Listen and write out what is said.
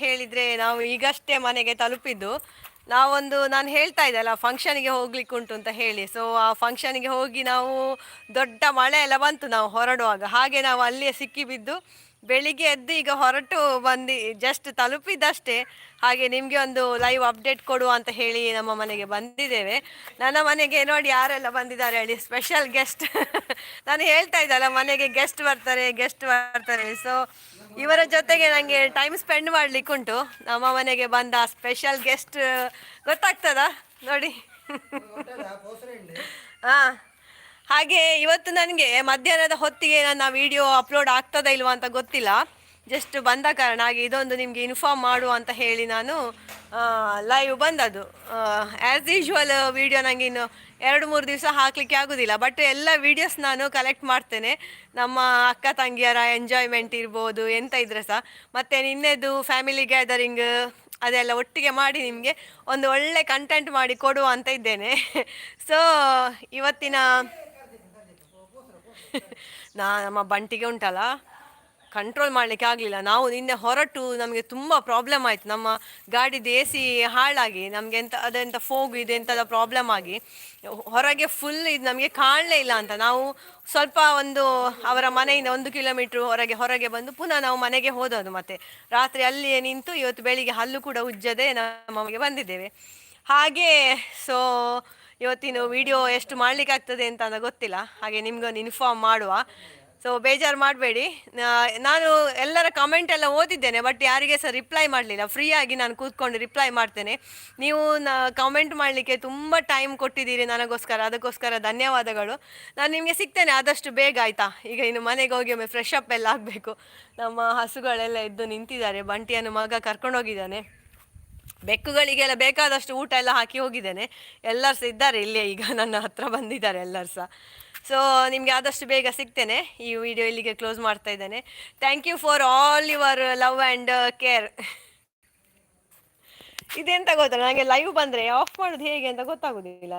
ಹೇಳಿದ್ರೆ ನಾವು ಈಗಷ್ಟೇ ಮನೆಗೆ ತಲುಪಿದ್ದು. ನಾನು ಹೇಳ್ತಾ ಇದ್ದೆ ಅಲ್ಲ ಫಂಕ್ಷನಿಗೆ ಹೋಗ್ಲಿಕ್ಕೆ ಉಂಟು ಅಂತ ಹೇಳಿ. ಸೊ ಆ ಫಂಕ್ಷನಿಗೆ ಹೋಗಿ ನಾವು ದೊಡ್ಡ ಮಳೆ ಎಲ್ಲ ಬಂತು ನಾವು ಹೊರಡುವಾಗ. ಹಾಗೆ ನಾವು ಅಲ್ಲಿಯೇ ಸಿಕ್ಕಿಬಿದ್ದು ಬೆಳಿಗ್ಗೆ ಎದ್ದು ಈಗ ಹೊರಟು ಬಂದು ಜಸ್ಟ್ ತಲುಪಿದ್ದಷ್ಟೇ. ಹಾಗೆ ನಿಮಗೆ ಒಂದು ಲೈವ್ ಅಪ್ಡೇಟ್ ಕೊಡುವ ಅಂತ ಹೇಳಿ ನಮ್ಮ ಮನೆಗೆ ಬಂದಿದ್ದೇವೆ. ನನ್ನ ಮನೆಗೆ ನೋಡಿ ಯಾರೆಲ್ಲ ಬಂದಿದ್ದಾರೆ ಹೇಳಿ, ಸ್ಪೆಷಲ್ ಗೆಸ್ಟ್. ನಾನು ಹೇಳ್ತಾ ಇದ್ದಲ್ಲ ಮನೆಗೆ ಗೆಸ್ಟ್ ಬರ್ತಾರೆ. ಸೊ ಇವರ ಜೊತೆಗೆ ನನಗೆ ಟೈಮ್ ಸ್ಪೆಂಡ್ ಮಾಡ್ಲಿಕ್ಕೆ ಉಂಟು. ನಮ್ಮ ಮನೆಗೆ ಬಂದ ಸ್ಪೆಷಲ್ ಗೆಸ್ಟ್ ಗೊತ್ತಾಗ್ತದಾ ನೋಡಿ. ಹಾ, ಹಾಗೆ ಇವತ್ತು ನನಗೆ ಮಧ್ಯಾಹ್ನದ ಹೊತ್ತಿಗೆ ನನ್ನ ವಿಡಿಯೋ ಅಪ್ಲೋಡ್ ಆಗ್ತದಾ ಇಲ್ವಾ ಅಂತ ಗೊತ್ತಿಲ್ಲ. ಜಸ್ಟ್ ಬಂದ ಕಾರಣ ಹಾಗೆ ಇದೊಂದು ನಿಮಗೆ ಇನ್ಫಾರ್ಮ್ ಮಾಡುವ ಅಂತ ಹೇಳಿ ನಾನು ಲೈವ್ ಬಂದದ್ದು. ಆ್ಯಸ್ ಯೂಶ್ವಲ್ ವಿಡಿಯೋ ನನಗೆ ಇನ್ನು 2-3 ದಿವಸ ಹಾಕಲಿಕ್ಕೆ ಆಗೋದಿಲ್ಲ. ಬಟ್ ಎಲ್ಲ ವೀಡಿಯೋಸ್ ನಾನು ಕಲೆಕ್ಟ್ ಮಾಡ್ತೇನೆ. ನಮ್ಮ ಅಕ್ಕ ತಂಗಿಯರ ಎಂಜಾಯ್ಮೆಂಟ್ ಇರ್ಬೋದು, ಎಂತ ಇದ್ರೆ ಸಹ. ಮತ್ತು ನಿನ್ನೆದು ಫ್ಯಾಮಿಲಿ ಗ್ಯಾದರಿಂಗ್ ಅದೆಲ್ಲ ಒಟ್ಟಿಗೆ ಮಾಡಿ ನಿಮಗೆ ಒಂದು ಒಳ್ಳೆ ಕಂಟೆಂಟ್ ಮಾಡಿ ಕೊಡುವ ಅಂತ ಇದ್ದೇನೆ. ಸೊ ಇವತ್ತಿನ ನಮ್ಮ ಬಂಟಿಗೆ ಉಂಟಲ್ಲ, ಕಂಟ್ರೋಲ್ ಮಾಡಲಿಕ್ಕೆ ಆಗಲಿಲ್ಲ. ನಾವು ನಿನ್ನೆ ಹೊರಟು ನಮಗೆ ತುಂಬ ಪ್ರಾಬ್ಲಮ್ ಆಯಿತು. ನಮ್ಮ ಗಾಡಿದು AC ಹಾಳಾಗಿ ನಮಗೆ ಅದೆಂಥ ಫೋಗು ಇದೆ ಎಂಥದ ಪ್ರಾಬ್ಲಮ್ ಆಗಿ ಹೊರಗೆ ಫುಲ್ ಇದು ನಮಗೆ ಕಾಣಲೇ ಇಲ್ಲ ಅಂತ. ನಾವು ಸ್ವಲ್ಪ ಅವರ ಮನೆಯಿಂದ 1 ಕಿಲೋಮೀಟ್ರ್ ಹೊರಗೆ ಬಂದು ಪುನಃ ನಾವು ಮನೆಗೆ ಹೋದದ್ದು. ಮತ್ತೆ ರಾತ್ರಿ ಅಲ್ಲಿಯೇ ನಿಂತು ಇವತ್ತು ಬೆಳಿಗ್ಗೆ ಹಲ್ಲು ಕೂಡ ಉಜ್ಜದೆ ನಮ್ಮ ಮನೆಗೆ ಬಂದಿದ್ದೇವೆ. ಹಾಗೆ ಸೊ ಇವತ್ತಿನ ವಿಡಿಯೋ ಎಷ್ಟು ಮಾಡಲಿಕ್ಕೆ ಆಗ್ತದೆ ಅಂತ ಗೊತ್ತಿಲ್ಲ. ಹಾಗೆ ನಿಮ್ಗೊಂದು ಇನ್ಫಾರ್ಮ್ ಮಾಡುವ. ಸೊ ಬೇಜಾರು ಮಾಡಬೇಡಿ. ನಾನು ಎಲ್ಲರ ಕಮೆಂಟ್ ಎಲ್ಲ ಓದಿದ್ದೇನೆ, ಬಟ್ ಯಾರಿಗೆ ಸಹ ರಿಪ್ಲೈ ಮಾಡಲಿಲ್ಲ. ಫ್ರೀಯಾಗಿ ನಾನು ಕೂತ್ಕೊಂಡು ರಿಪ್ಲೈ ಮಾಡ್ತೇನೆ. ನೀವು ಕಮೆಂಟ್ ಮಾಡಲಿಕ್ಕೆ ತುಂಬ ಟೈಮ್ ಕೊಟ್ಟಿದ್ದೀರಿ ನನಗೋಸ್ಕರ, ಅದಕ್ಕೋಸ್ಕರ ಧನ್ಯವಾದಗಳು. ನಾನು ನಿಮಗೆ ಸಿಗ್ತೇನೆ ಆದಷ್ಟು ಬೇಗ, ಆಯಿತಾ? ಈಗ ಇನ್ನು ಮನೆಗೆ ಹೋಗಿ ಒಮ್ಮೆ ಫ್ರೆಶ್ ಅಪ್ ಎಲ್ಲ ಆಗಬೇಕು. ನಮ್ಮ ಹಸುಗಳೆಲ್ಲ ಎದ್ದು ನಿಂತಿದ್ದಾರೆ. ಬಂಟಿಯನ್ನು ಮಗ ಕರ್ಕೊಂಡೋಗಿದ್ದಾನೆ. ಬೆಕ್ಕುಗಳಿಗೆಲ್ಲ ಬೇಕಾದಷ್ಟು ಊಟ ಎಲ್ಲ ಹಾಕಿ ಹೋಗಿದ್ದೇನೆ. ಎಲ್ಲರೂ ಸಹ ಇದ್ದಾರೆ ಇಲ್ಲೇ, ಈಗ ನನ್ನ ಹತ್ರ ಬಂದಿದ್ದಾರೆ ಎಲ್ಲರೂ ಸಹ. ಸೊ ನಿಮಗೆ ಆದಷ್ಟು ಬೇಗ ಸಿಗ್ತೇನೆ. ಈ ವಿಡಿಯೋ ಇಲ್ಲಿಗೆ ಕ್ಲೋಸ್ ಮಾಡ್ತಾ ಇದ್ದೇನೆ. Thank you for all your love and care. ಇದೆಂತ ಗೊತ್ತಲ್ಲ, ನನಗೆ ಲೈವ್ ಬಂದರೆ ಆಫ್ ಮಾಡೋದು ಹೇಗೆ ಅಂತ ಗೊತ್ತಾಗೋದಿಲ್ಲ.